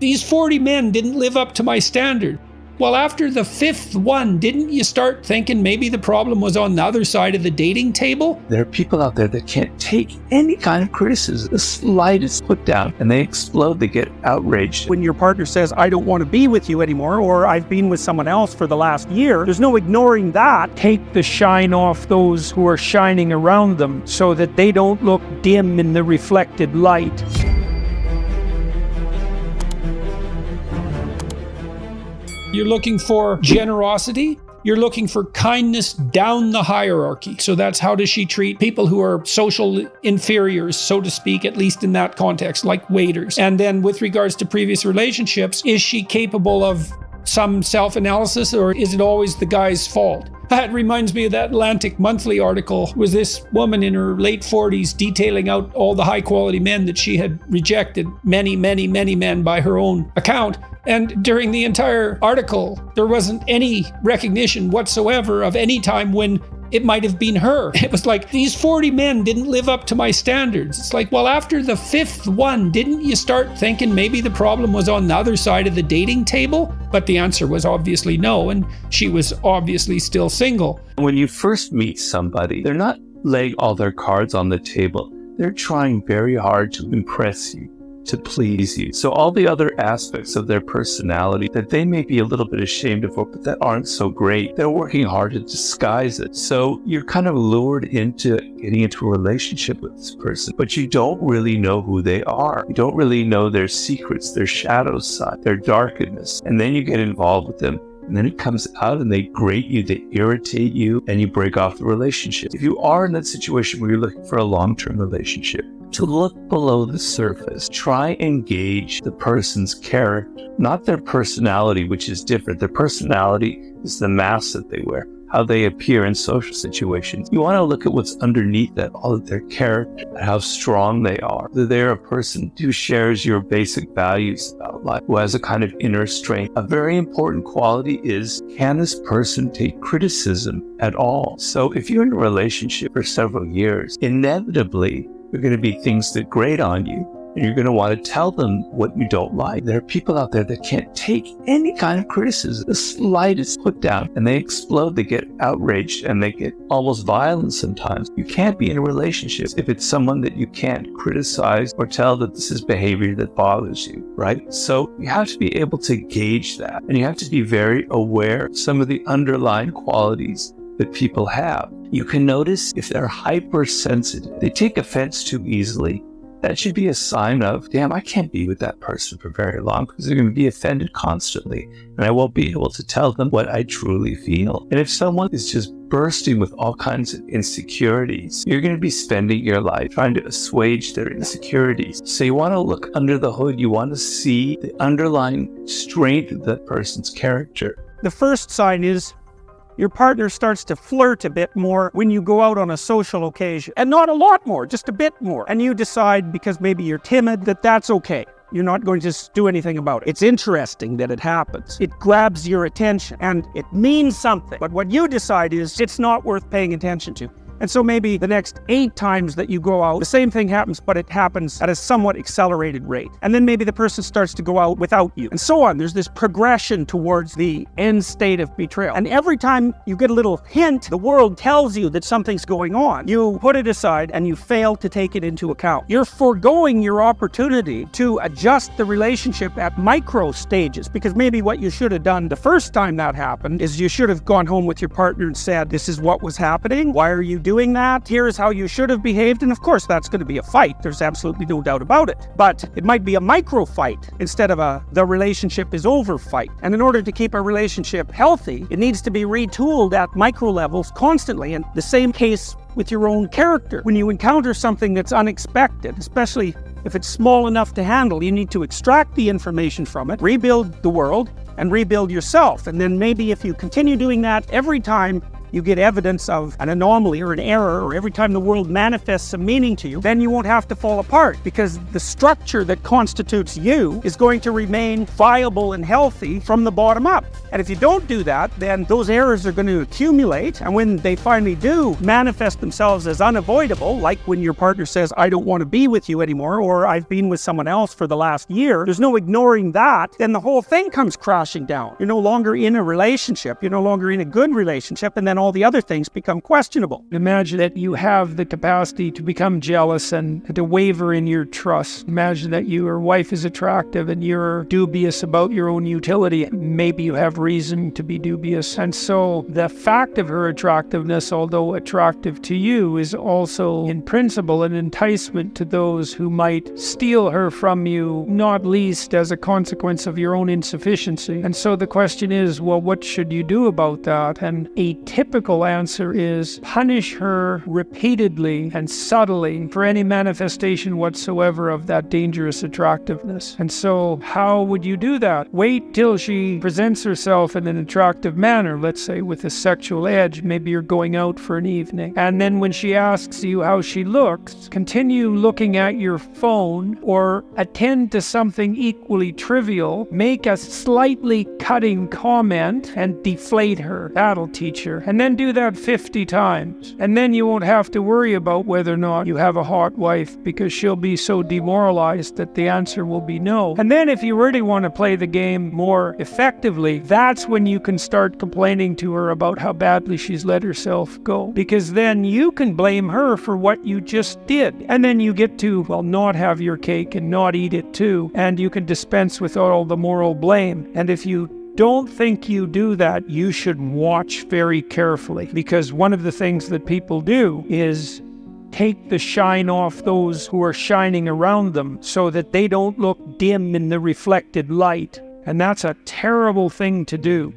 these 40 men didn't live up to my standard. Well, after the fifth one, didn't you start thinking maybe the problem was on the other side of the dating table? There are people out there that can't take any kind of criticism, the slightest put down, and they explode, they get outraged. When your partner says, I don't want to be with you anymore, or I've been with someone else for the last year, there's no ignoring that. Take the shine off those who are shining around them so that they don't look dim in the reflected light. You're looking for generosity. You're looking for kindness down the hierarchy. So that's how does she treat people who are social inferiors, so to speak, at least in that context, like waiters. And then with regards to previous relationships, is she capable of some self-analysis, or is it always the guy's fault? That reminds me of that Atlantic Monthly article. Was this woman in her late 40s detailing out all the high-quality men that she had rejected, many men by her own account. And during the entire article, there wasn't any recognition whatsoever of any time when it might have been her. It was like, these 40 men didn't live up to my standards. It's like, well, after the fifth one, didn't you start thinking maybe the problem was on the other side of the dating table? But the answer was obviously no, and she was obviously still single. When you first meet somebody, they're not laying all their cards on the table. They're trying very hard to impress you, to please you. So all the other aspects of their personality that they may be a little bit ashamed of, but that aren't so great, they're working hard to disguise it. So you're kind of lured into getting into a relationship with this person, but you don't really know who they are. You don't really know their secrets, their shadow side, their darkness. And then you get involved with them. And then it comes out and they grate you, they irritate you, and you break off the relationship. If you are in that situation where you're looking for a long-term relationship, to look below the surface, try and gauge the person's character, not their personality, which is different. Their personality is the mask that they wear, how they appear in social situations. You want to look at what's underneath that, all of their character, how strong they are. That they're a person who shares your basic values about life, who has a kind of inner strength. A very important quality is, can this person take criticism at all? So if you're in a relationship for several years, inevitably, there are going to be things that grate on you, and you're going to want to tell them what you don't like. There are people out there that can't take any kind of criticism, the slightest put down, and they explode, they get outraged, and they get almost violent sometimes. You can't be in a relationship if it's someone that you can't criticize or tell that this is behavior that bothers you, right? So you have to be able to gauge that, and you have to be very aware of some of the underlying qualities that people have. You can notice if they're hypersensitive, they take offense too easily. That should be a sign of, damn, I can't be with that person for very long because they're going to be offended constantly, and I won't be able to tell them what I truly feel. And if someone is just bursting with all kinds of insecurities, you're going to be spending your life trying to assuage their insecurities. So you want to look under the hood. You want to see the underlying strength of that person's character. The first sign is your partner starts to flirt a bit more when you go out on a social occasion. And not a lot more, just a bit more. And you decide, because maybe you're timid, that that's okay. You're not going to just do anything about it. It's interesting that it happens. It grabs your attention and it means something. But what you decide is it's not worth paying attention to. And so maybe the next 8 times that you go out, the same thing happens, but it happens at a somewhat accelerated rate. And then maybe the person starts to go out without you, and so on. There's this progression towards the end state of betrayal. And every time you get a little hint, the world tells you that something's going on. You put it aside and you fail to take it into account. You're foregoing your opportunity to adjust the relationship at micro stages, because maybe what you should have done the first time that happened is you should have gone home with your partner and said, this is what was happening. Why are you doing that? Here's how you should have behaved. And of course, that's going to be a fight. There's absolutely no doubt about it. But it might be a micro fight instead of a the relationship is over fight. And in order to keep a relationship healthy, it needs to be retooled at micro levels constantly. And the same case with your own character. When you encounter something that's unexpected, especially if it's small enough to handle, you need to extract the information from it, rebuild the world, and rebuild yourself. And then maybe if you continue doing that every time, you get evidence of an anomaly or an error, or every time the world manifests a meaning to you, then you won't have to fall apart, because the structure that constitutes you is going to remain viable and healthy from the bottom up. And if you don't do that, then those errors are going to accumulate, and when they finally do manifest themselves as unavoidable, like when your partner says, I don't want to be with you anymore, or I've been with someone else for the last year, there's no ignoring that, then the whole thing comes crashing down. You're no longer in a relationship, you're no longer in a good relationship, and then all the other things become questionable. Imagine that you have the capacity to become jealous and to waver in your trust. Imagine that your wife is attractive and you're dubious about your own utility. Maybe you have reason to be dubious. And so the fact of her attractiveness, although attractive to you, is also in principle an enticement to those who might steal her from you, not least as a consequence of your own insufficiency. And so the question is, well, what should you do about that? And a typical answer is punish her repeatedly and subtly for any manifestation whatsoever of that dangerous attractiveness. And so how would you do that? Wait till she presents herself in an attractive manner, let's say with a sexual edge. Maybe you're going out for an evening. And then when she asks you how she looks, continue looking at your phone or attend to something equally trivial. Make a slightly cutting comment and deflate her. That'll teach her. And then do that 50 times. And then you won't have to worry about whether or not you have a hot wife, because she'll be so demoralized that the answer will be no. And then if you really want to play the game more effectively, that's when you can start complaining to her about how badly she's let herself go. Because then you can blame her for what you just did. And then you get to, well, not have your cake and not eat it too. And you can dispense with all the moral blame. And if you don't think you do that, you should watch very carefully, because one of the things that people do is take the shine off those who are shining around them so that they don't look dim in the reflected light. And that's a terrible thing to do.